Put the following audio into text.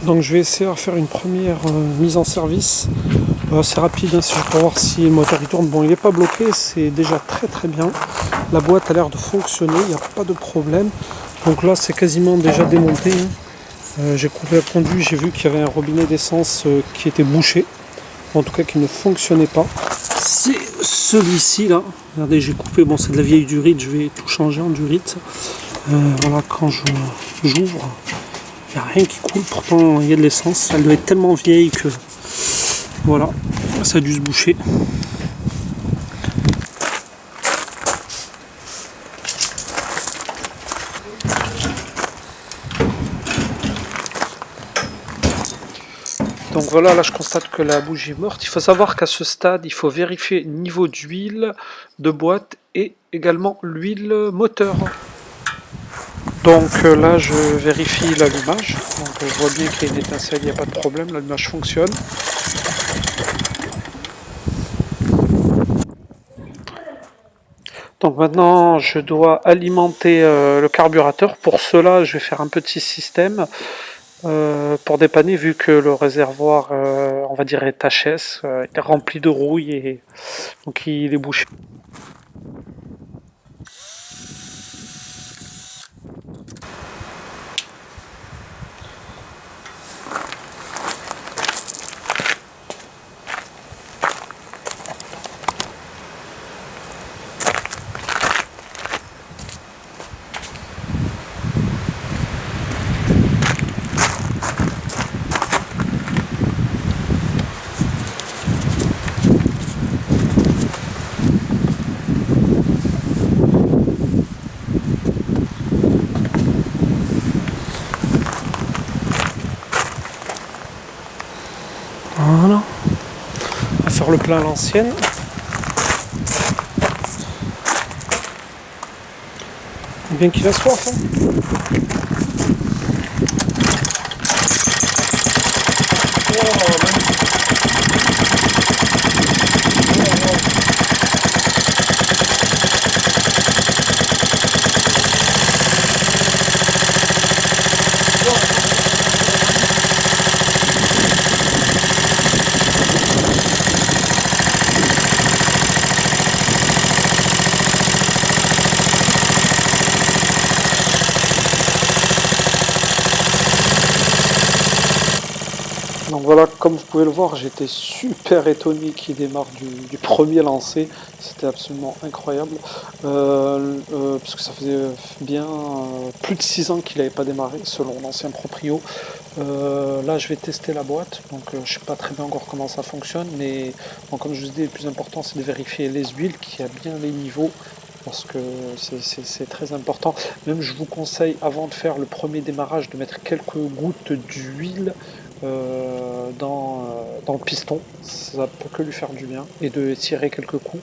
Donc je vais essayer de faire une première mise en service. C'est rapide, hein, c'est juste pour voir si le moteur il tourne. Bon, il n'est pas bloqué, c'est déjà très très bien. La boîte a l'air de fonctionner, il n'y a pas de problème. Donc là c'est quasiment déjà démonté, hein. J'ai coupé le conduit, j'ai vu qu'il y avait un robinet d'essence qui était bouché. En tout cas qui ne fonctionnait pas. C'est celui-ci là. Regardez, j'ai coupé, bon c'est de la vieille durite, je vais tout changer en durite. Voilà, quand j'ouvre, il n'y a rien qui coule, pourtant il y a de l'essence. Elle doit être tellement vieille que voilà, ça a dû se boucher. Donc voilà, là je constate que la bougie est morte. Il faut savoir qu'à ce stade, il faut vérifier le niveau d'huile de boîte et également l'huile moteur. Donc là je vérifie l'allumage. Donc je vois bien qu'il y a une étincelle, il n'y a pas de problème, l'allumage fonctionne. Donc maintenant je dois alimenter le carburateur. Pour cela je vais faire un petit système. Pour dépanner, vu que le réservoir, on va dire, est HS, il est rempli de rouille et donc il est bouché. Voilà. On va faire le plein à l'ancienne. Bien qu'il a soif, hein. Donc voilà, comme vous pouvez le voir, j'étais super étonné qu'il démarre du premier lancer. C'était absolument incroyable. Parce que ça faisait bien plus de 6 ans qu'il n'avait pas démarré, selon l'ancien proprio. Là, je vais tester la boîte. Donc je ne sais pas très bien encore comment ça fonctionne. Mais bon, comme je vous dis, le plus important, c'est de vérifier les huiles, qu'il y a bien les niveaux. Parce que c'est très important. Même je vous conseille, avant de faire le premier démarrage, de mettre quelques gouttes d'huile dans le piston. Ça peut que lui faire du bien. Et de tirer quelques coups.